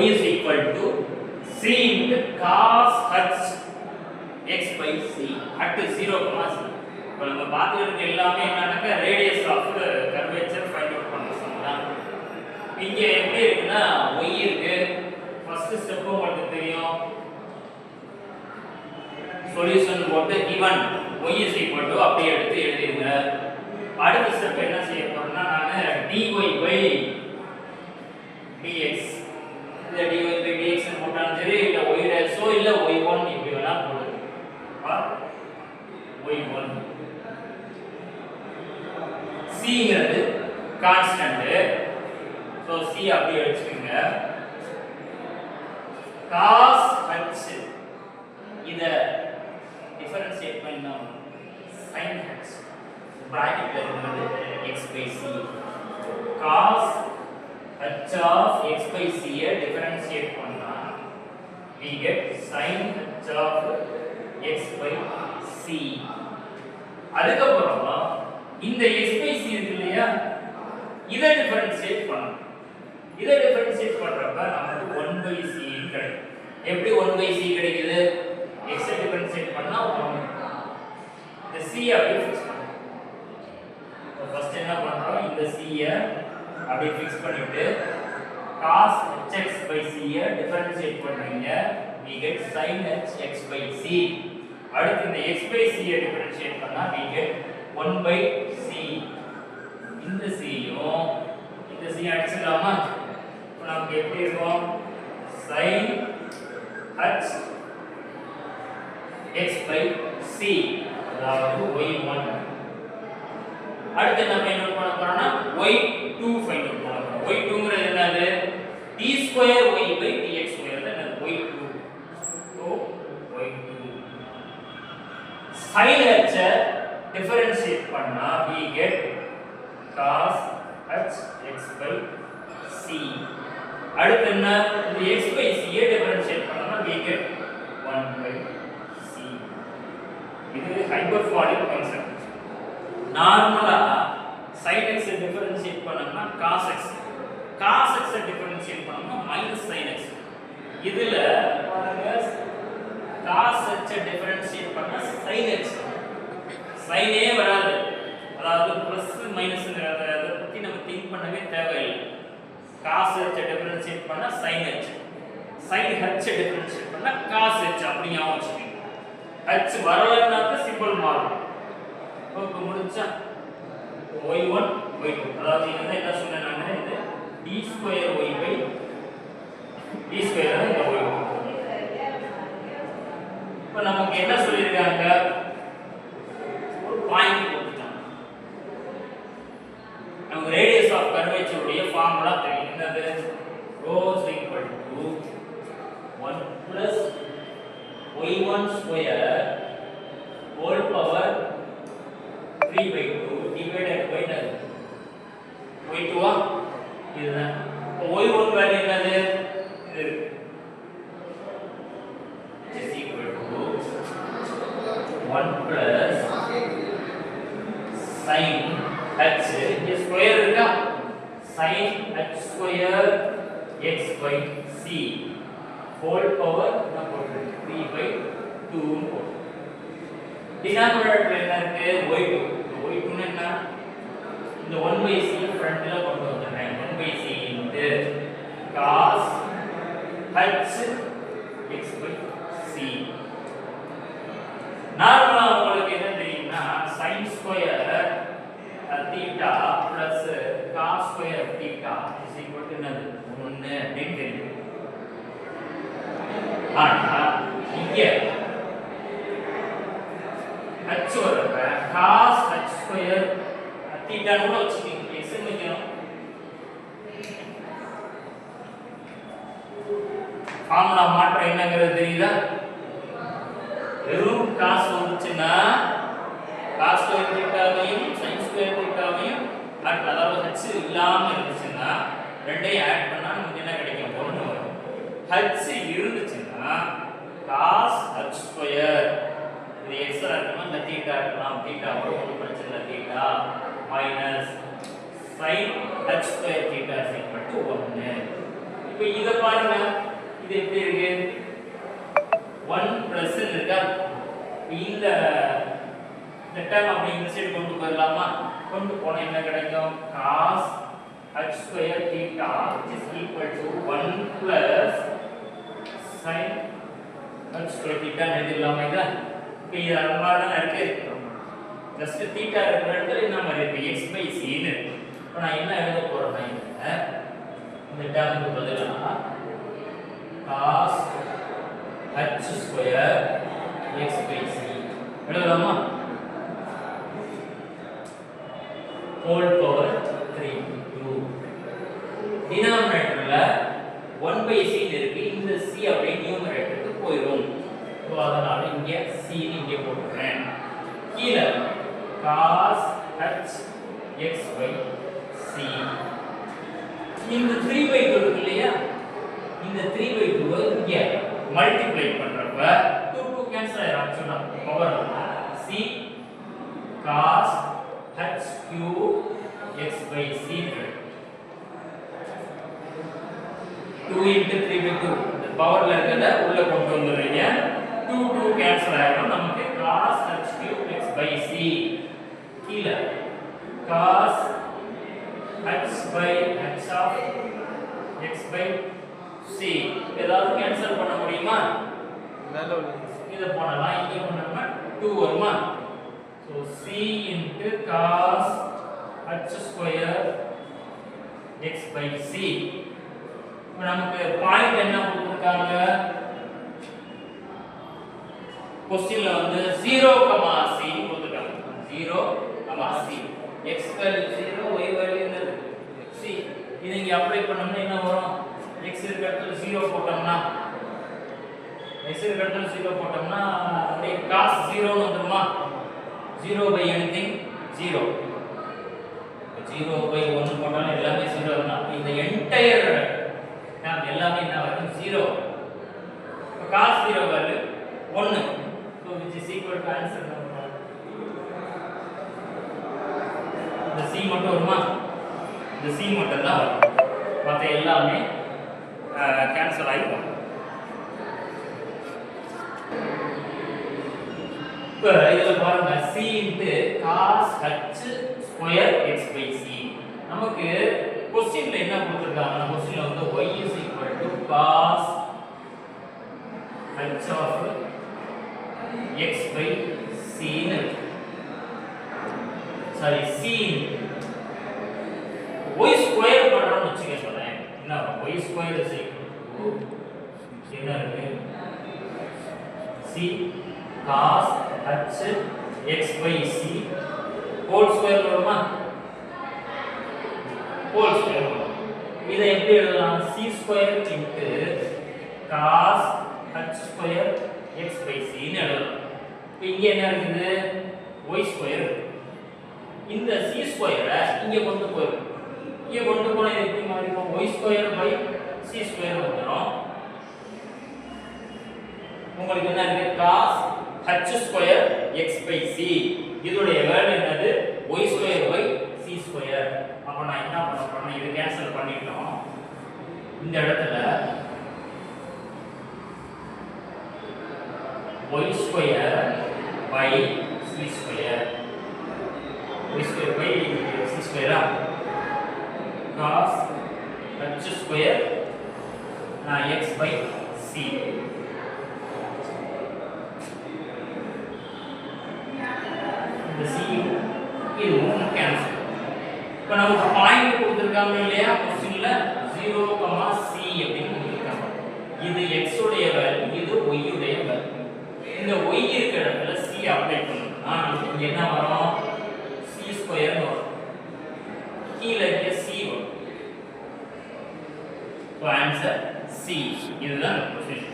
y is equal to c into cos h x by c at 0, c. இப்போ நம்ம பார்த்துக்கிட்டு எல்லாமே என்னன்னா radius of curvature find out பண்ணலாம். இங்க எப்படி இருக்குன்னா y இருக்கு. ஃபர்ஸ்ட் ஸ்டெப் உங்களுக்கு தெரியும். சொல்யூஷன் போட்டு given y is equal to அப்படியே எடுத்து எழுதிடுங்க. அடுத்த ஸ்டெப் என்ன செய்ய போறேன்னா நான் dy by dx இந்த dy by dx ன்னு போட்டாலும் சரி இல்ல y dash இல்ல y1 இப்படி வேணா போடுங்க. y1 c ங்கிறது கான்ஸ்டன்ட். சோ c அப்படியே வெச்சுக்கங்க. cos h இத டிஃபரன்ஷியேட் பண்ணா sin h bracketல இருக்கிறது x by c. cos h of x by c I differentiate பண்ணா we get sin h of x by c. அதுக்கு அப்புறம் இந்த x by c இருக்கு இல்லையா இத டிஃபரன்ஷியேட் பண்ணனும். இத டிஃபரன்ஷியேட் பண்றப்ப நமக்கு 1 by c கிடைக்கும். எப்படி 1 by c கிடைக்குது? x ஐ டிஃபரன்ஷியேட் பண்ணா 1. இந்த c அப்படியே ஃபிக்ஸ் பண்ணனும். ஃபர்ஸ்ட் என்ன பண்றோம்? இந்த c ஐ அப்படியே ஃபிக்ஸ் பண்ணிட்டு cos hx by c I differentiate பண்றீங்க. we get sin hx by c. அடுத்து இந்த x by c I differentiate பண்ணா we get 1 by c. இந்த c யும் இந்த c அடிச்சிடலாமா? இப்போ நமக்கு எப்படி இருக்கும்? sin h x by c அதாவது y1. அடுத்து என்ன ஃபைண்ட் அவுட் பண்ண போறோம்னா y2 ஃபைண்ட் அவுட் பண்ண போறோம். y2ங்கிறது என்னது? d2y by dx2 தான் என்னது? y2. So y2 sin h differentiate பண்ணா we get cos h x by c. அடுத்து என்ன? இந்த x by c I differentiate பண்ணா we get 1 by c. இது ஹைபர்பாலிக் கான்செப்ட். நார்மலா sin x ஐ டிஃபரன்ஷியேட் பண்ணா cos x, cos x ஐ டிஃபரன்ஷியேட் பண்ணா minus sin x. இதுல பாருங்க cos h ஐ டிஃபரன்ஷியேட் பண்ணா sin x, sin ஏ வராது. அதாவது பிளஸ் மைனஸ்ங்கறத பத்தி நம்ம திங்க் பண்ணவே தேவையில்லை. cos h ஐ டிஃபரன்ஷியேட் பண்ணா sin h, sin h ஐ டிஃபரன்ஷியேட் பண்ணா cos h அப்படி ஞாபகம் வச்சுக்கோங்க. h வரலன்னாக்க சிம்பிள் மாறும். இப்போ முடிஞ்சா y1 y2 அதாவது இங்க என்ன சொன்னேன் நான் இது d2y by d2 இந்த y2. இப்போ நமக்கு என்ன சொல்லிருக்காங்க? ஒரு பாயிண்ட் கொடுத்துட்டாங்க. நமக்கு ரேடியஸ் ஆஃப் கர்வேச்சர் உடைய ஃபார்முலா தெரியும். என்னது? rho is equal to 1 plus y1 square whole power 3 by 2 divided by y2 இதுதான். y1 வேல்யூ என்னது? இது is equal to 1 plus sin h இங்க ஸ்கொயர் இருக்கா? sin h square x by c whole power என்ன போடுறது? 3 by 2 போடுறது. டினாமினேட்டர்ல என்ன இருக்கு? y2. y2 ன்னா என்ன? இந்த 1 by c ஃப்ரண்ட்ல கொண்டு வந்துறேன். 1 by c into cos h x by c. நார்மலா உங்களுக்கு என்ன தெரியும்னா sin square theta plus cos square theta is equal to என்னது? 1 அப்படின்னு தெரியும். ஆனா இங்க h வரப்ப cos h ஸ்கொயர் theta கூட வச்சுக்கீங்க. x வைக்கணும். ஃபார்முலா மாற்றம் என்னங்கிறது தெரியுதா? வெறும் cos வந்துச்சுன்னா cos ஸ்கொயர் தீட்டாவையும் sin ஸ்கொயர் தீட்டாவையும் அதாவது h இல்லாம இருந்துச்சுன்னா ரெண்டையும் ஆட் பண்ணா நமக்கு என்ன கிடைக்கும்? 1 வரும். h இருந்துச்சுன்னா cos h ஸ்கொயர் இது x இருக்கலாம் இல்ல தீட்டா இருக்கலாம். தீட்டாவோட ஒரு பிரச்சனை இல்ல. Theta minus sin h square theta is equal to 1. இப்போ இத பாருங்க, இது எப்படி இருக்கு? 1 பிளஸ் இருக்கா? இந்த டேர்ம் அப்படி இந்த சைடு கொண்டு போயிடலாமா? கொண்டு போனா என்ன கிடைக்கும்? cos h square theta is equal to 1 plus sin h square theta எழுதிடலாமா இத? இப்போ இது அம்மா தான் இருக்கு. ஜஸ்ட் தீட்டா இருக்கிற இடத்துல என்ன மாதிரி இருக்கு? x by c ன்னு. இப்போ நான் என்ன எழுத போறேன்னா இந்த டேர்முக்கு பதிலா cos h square x by c எழுதலாமா? whole power 3 2 டினாமினேட்டர்ல 1 by c இருக்கு. இந்த c அப்படியே நியூமரேட்டருக்கு போயிடும். சோ அதனால இங்க c ன்னு இங்க போட்டுறேன். கீழ cos h x by c இந்த 3/2 இருக்கு இல்லையா? இந்த 3/2 இங்க மல்டிப்ளை பண்றப்ப 2 கேன்சல் ஆயிடும். ஆக்சுவலா power c cos h cube x by c 2 into 3/2 இந்த பவர்ல இருக்கத உள்ள கொண்டு வந்துறீங்க. 2 கேன்சல் ஆயிடும். நமக்கு cos h cube x by c கீழ cos h by h of x by c ஏதாவது கேன்சல் பண்ண முடியுமா? இத பண்ணலாம். இங்க பண்ணோம்னா 2 வருமா? so c into cos h square x by c. இப்போ நமக்கு பாயிண்ட் என்ன கொடுத்திருக்காங்க? क्वेश्चनல வந்து 0, c கொடுத்திருக்காங்க. 0, c x value 0, y value என்னது? c. இது இங்க அப்ளை பண்ணோம்னா என்ன வரும்? x இருக்க இடத்துல 0 போட்டோம்னா x இருக்க இடத்துல 0 போட்டோம்னா அப்படியே cos 0 ன்னு வந்துருமா? 0 by anything 0 0 by 1 போட்டாலும் எல்லாமே 0 தான். இந்த என்டையர் நாம் எல்லாமே என்ன வரும்? 0. இப்போ cos 0 value 1. so which is equal to answer number. இந்த c மட்டும் வருமா? இந்த c மட்டும் தான் வரும். மற்ற எல்லாமே கேன்சல் ஆயிடும். இப்போ இதுல பாருங்க c into cos h square x by c. நமக்கு क्वेश्चनல என்ன கொடுத்திருக்காங்க? क्वेश्चनல வந்து y is equal to cos h of x by c ன்னு சாரி c y ஸ்கொயர் பண்றோம்னு வெச்சுக்கோங்க. என்ன y square is equal to என்ன இருக்கு? c cos h x by c whole square வருமா? whole square வரும். இதை எப்படி எழுதலாம்? c square into cos h square x by c ன்னு எழுதலாம். இப்போ இங்க என்ன இருக்குது? y square. இந்த c square இங்க கொண்டு போயிடும். இங்க கொண்டு போனா இது எப்படி மாறிடும்? y square by c square வந்துரும். உங்களுக்கு என்ன இருக்கு? cos h square x by c இதோட வேல்யூ என்னது? y square by c square. அப்ப நான் என்ன பண்ண போறேன்னா இது கேன்சல் பண்ணிட்டோம். இந்த இடத்துல y square by c square y square by c square cos h square x by c. இந்த c இதுவும் கேன்சல். இப்போ நமக்கு பாயிண்ட் கொடுத்திருக்காங்க இல்லையா? क्वेश्चनல 0, c அப்படின்னு கொடுத்திருக்காங்க. இது x உடைய வேல்யூ, இது y உடைய வேல்யூ. இந்த y இருக்கிற இடத்துல c அப்ளை பண்ணனும்னா நமக்கு இங்க என்ன வரும்? c ஸ்கொயர் வரும். கீழ இங்க c வரும். So answer C. இதுதான் क्वेश्चन.